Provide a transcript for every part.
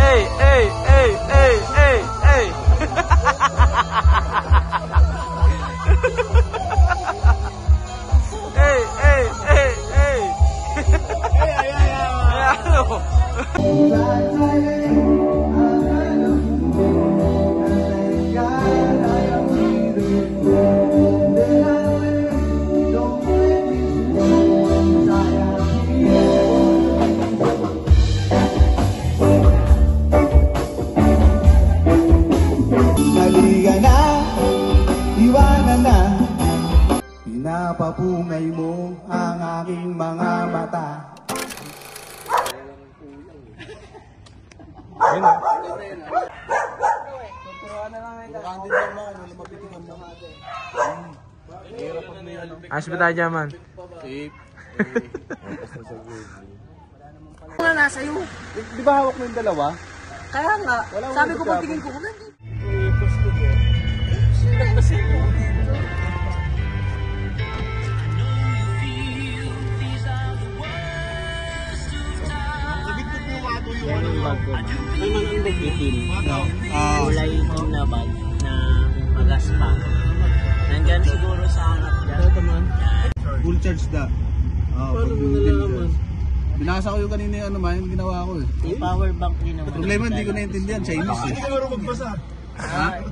Hey, hey, hey, hey, hey, hey. Hey, hey, hey, hey. Ano? Pinapapungay mo ang aking mga mata. Ayos ba tayo dyan, man? Wala na sa'yo. Di ba hawak mo yung dalawa? Kaya nga, sabi ko pag tingin ko, wala na. Kulay itim na bag na magaspa. Nandyan siguro sa harap dyan. Full charge da. Paano mo nalaman? Binasa ko yung kanina yung ano man, yung ginawa ko eh. May power bank din naman. Problema hindi ko naintindihan, Chinese eh. Siguro magbasa.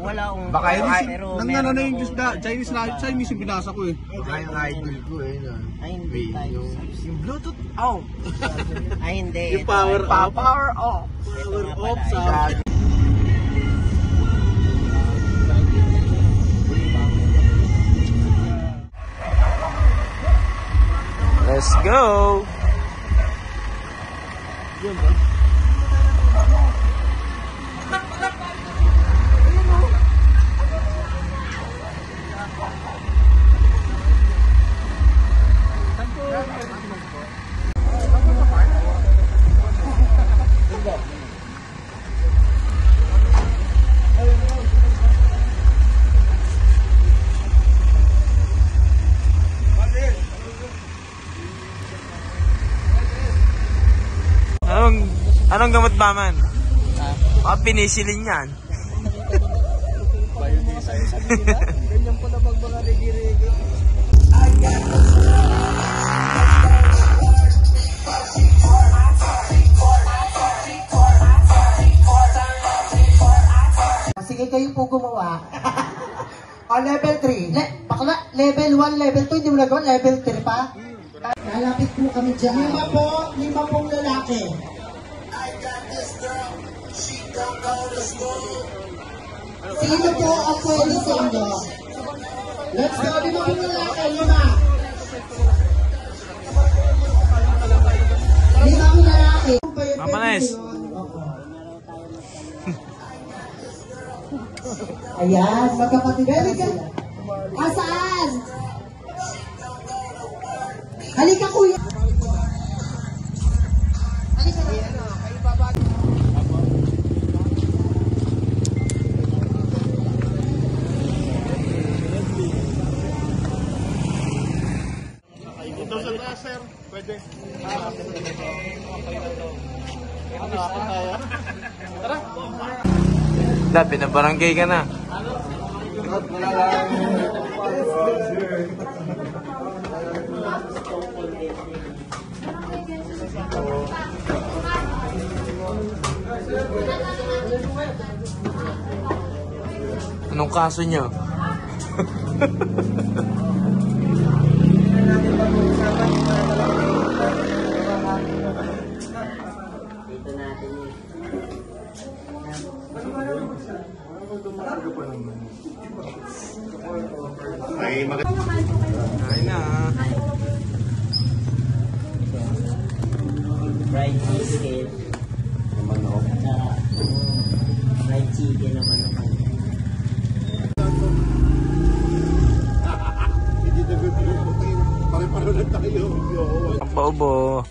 Wala akong Baka pero nang ano na yung isda, Chinese yung binasa ko eh. Baka yung idol ko eh. Ay hindi tayo. Yung Bluetooth out. Ay hindi. Yung power off. Power off. Power off sa... Let's go! Anong gamot ba, man? Baka pinisilin yan. Ganyan po na bag mga regi-regi. Sige, kayo po gumawa. Level 3. Bakla, level 1, level 2, hindi mo nagawa, level 3 pa. Lalapit po kami dyan. 5 pong lalaki. Sino po ang pwede sa inyo? Let's go, 5 pong lalaki, 5. 5 pong lalaki. Mamanes. Ayan, magkapatid na sila. Asaan? Halika kuya. Halika na. Ito sa taas, sir. Pwede. Tara. Dad, pinabarangay ka na. Anong kaso niyo? Dito natin yun. Ay na. Fried chicken. Fried chicken naman naman. Hindi na good yung pare-pare na tayo. Ang paubo.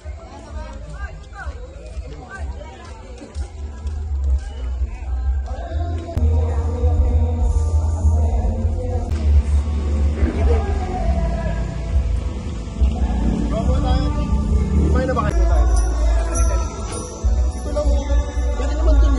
Kumain na ba kayo tayo? Ito lang. Pwede naman dun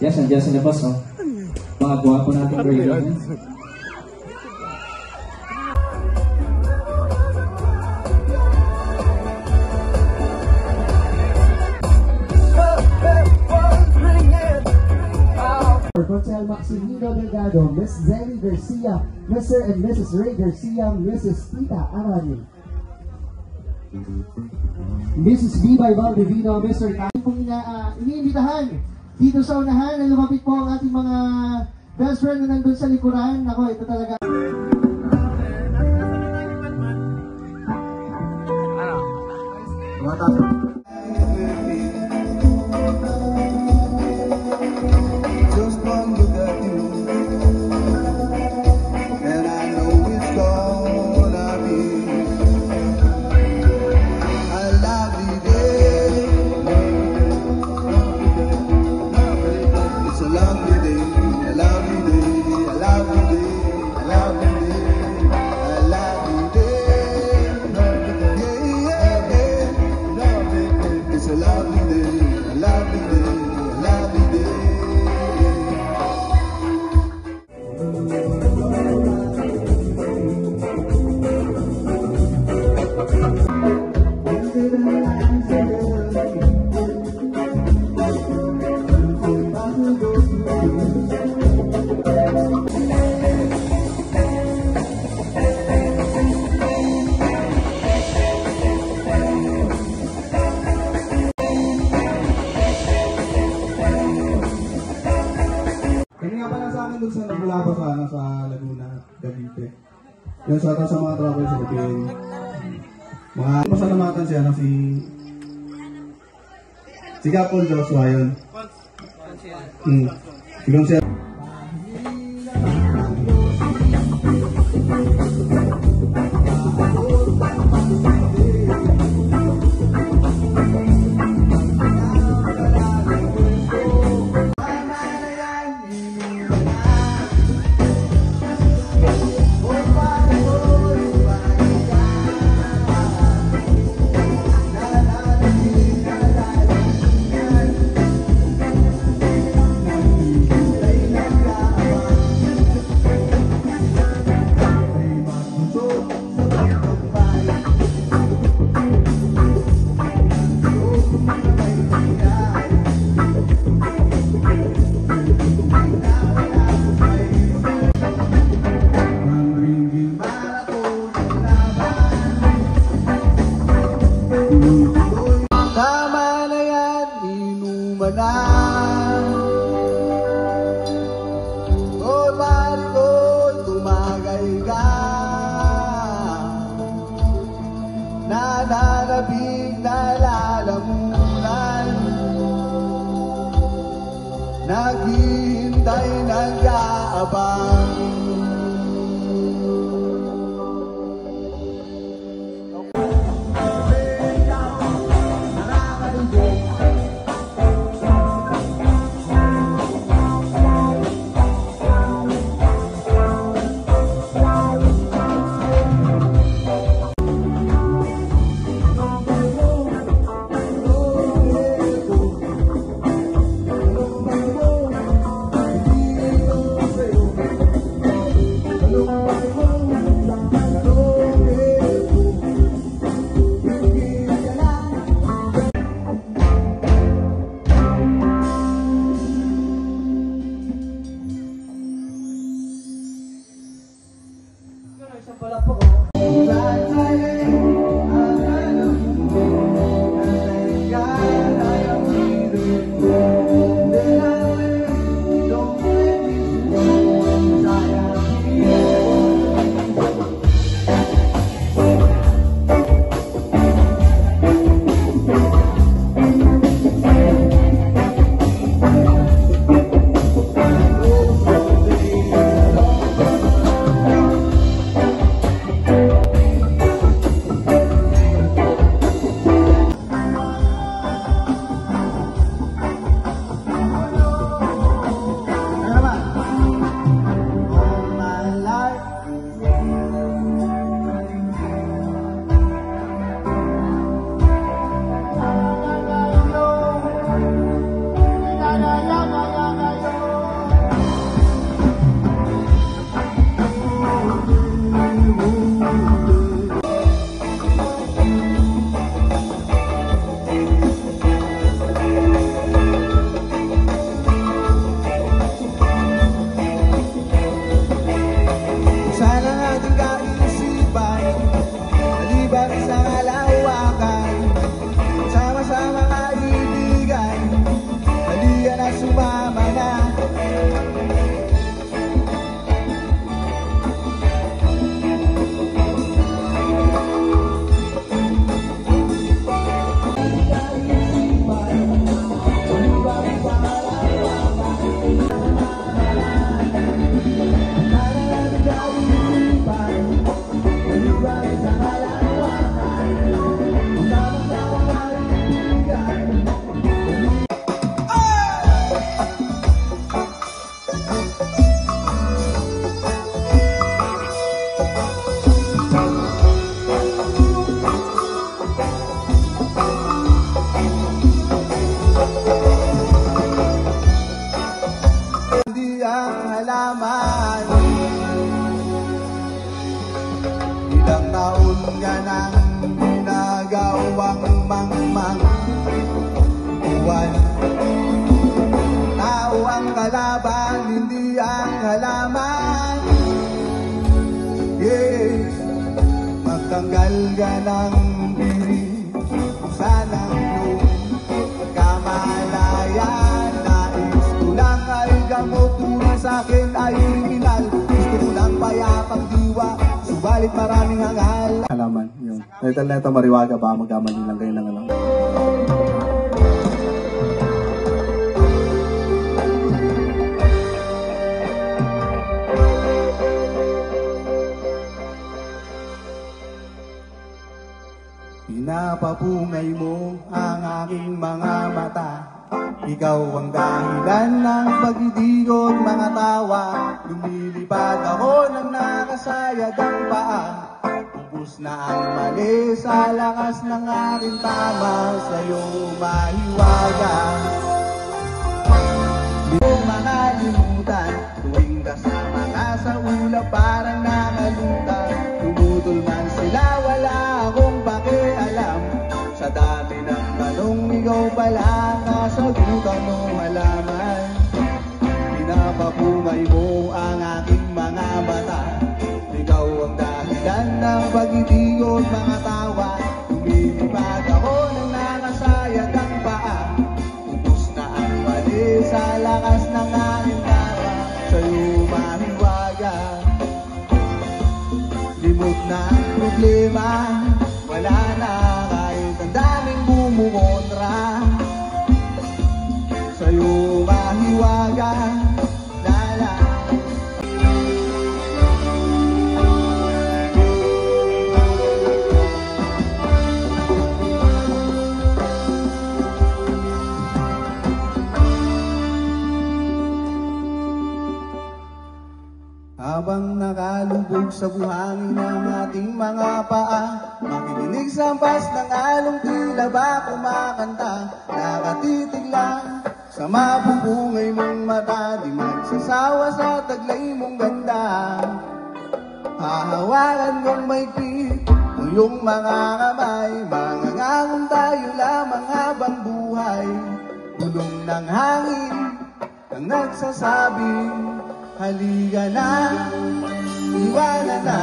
Yes, nandiyan sa labas, oh. Mga gwapo nating Ravens. Hotel Maximino Delgado, Miss Zelly Garcia, Mr. and Mrs. Ray Garcia, Mrs. Tita Arani. Mrs. Bibay Valdivino, Mr. Kami pong iniimbitahan dito sa unahan na lumapit po ang ating mga best friend na nandun sa likuran. Ako, ito talaga. Just one look at you, and I know it's gonna be a lovely day. It's a lovely day, a lovely day, a lovely day, a lovely day, a lovely day. Yeah, yeah, yeah. It's a lovely day, a lovely day, a lovely day. Kanina pa lang sa akin dun sa nagmula pa sana sa Laguna, Cavite. Yan sa mga travel sa Philippine. Mga pasalamatan siya si Kapon Joshua yun. Si Gonzalo. Tama na yan, inuman na. O pari ko, tumagay ka. Nananabig na lalamunan. Naghihintay ng kaabang. Sana ating kaisipan, maliban sa kalawakan, sama-sama kaibigan, halika na sumama na. Hindi ang halaman, ilang taon ka nang ginagawang mangmang buwan. Tao ang kalaban, hindi ang halaman. Yes, magtanggal ka ng biri, sanang yung kamalayan. Nais ko lang ay gamot, tunay sa akin ay original. Gusto ko lang payapang diwa, subalit maraming hangal. Halaman, yun. Title na ito, Mariwaga, ba magkamali lang kayo ng ano. Pinapapungay mo ang aking mga mata, ikaw ang dahilan ng pag-idigot mga tawa. Lumilipad ako ng nakasayad ang paa, ubus na ang mali sa lakas ng aking tama. Sa'yo mahiwaga, di mo makalimutan, tuwing kasama ka sa ulap parang nakalutan. Tumutol man sila, wala akong pakialam, sa dami ng tanong ikaw pala kasagutan mo halaman. Pinapapumay mo ang aking mga mata, ikaw ang dahilan ng pag-idigot mga tawa. Lumilipad ako ng nakasayad ang paa, ubus na ang mali sa lakas ng aking tawa. Sa'yo mahiwaga, limot na ang problema, wala na kahit ang daming bumukontra. Sa'yo mahiwaga, lala. Habang nakalubog sa buhangin ng ating mga paa, makikinig sa ampas ng along tila ba kumakanta. Nakatitig lang sa mapupungay mong mata, di magsasawa sa taglay mong ganda. Hahawakan kong maigpit ang iyong mga kamay, mangangangon tayo lamang habang buhay. Bulong ng hangin ang nagsasabing, halika na, iwanan na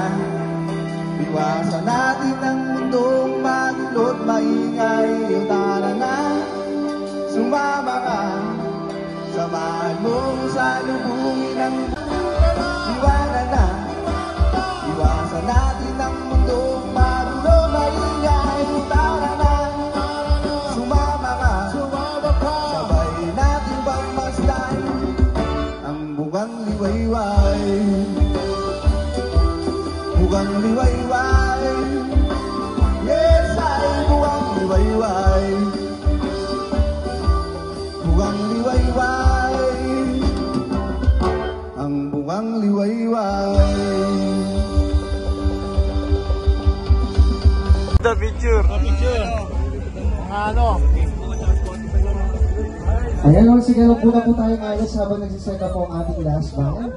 Iwasan natin ang mundong marunong maingay. Tara na, sumama ka, sabay natin pagmasdan ang bugang liwayway. Bugang liwayway, yes ay bugang liwayway. Bugang liwayway, ang bugang liwayway. The picture. Ayan o, sige, huwag muna po tayo ngayon habang nagsiset up po ang ating last band.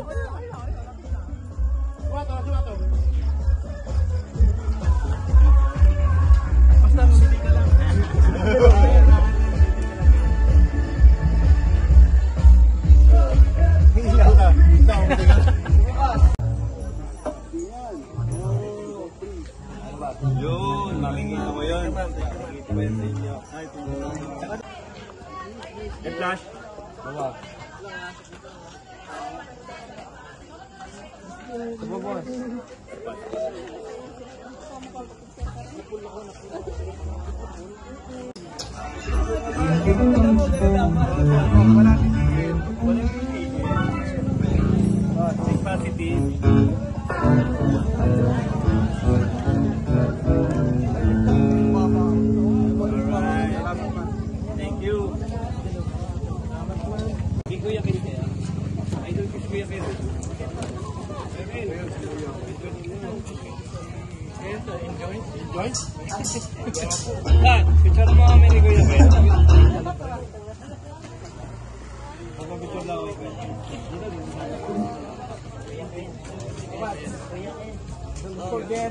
Yun, makikita mo yun. Flash. Thank you. Kay Kuya Kente. Idol ko si Kuya Kente. Enjoy? Enjoy? Picture mo kami ni Kuya Kente. Picture lang ako. Don't forget.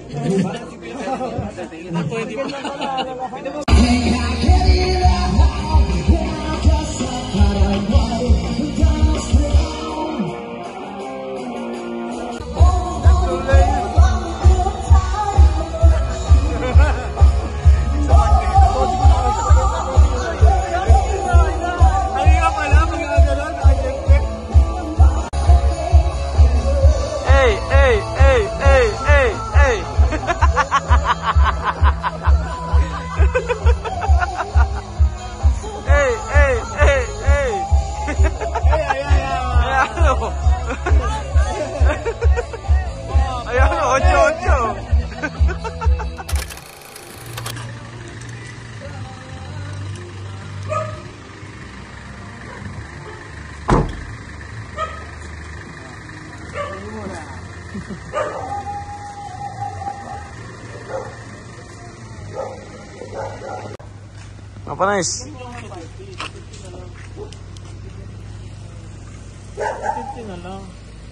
Apa nice?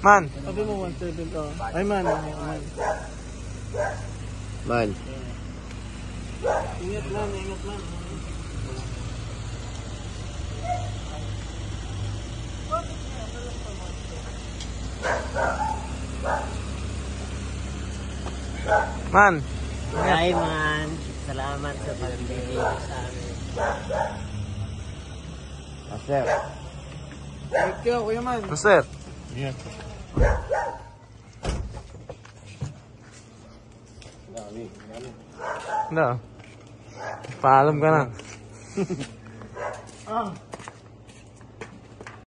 Man. Sabi mo 1.7 to. Ay man. Man. Ingat lang, ingat lang. Man. Hi man. Salamat sa pagbibigay sa amin. Master. Thank you, Kuya Man. Master. Yeah. No. Paalam ka na. Ah.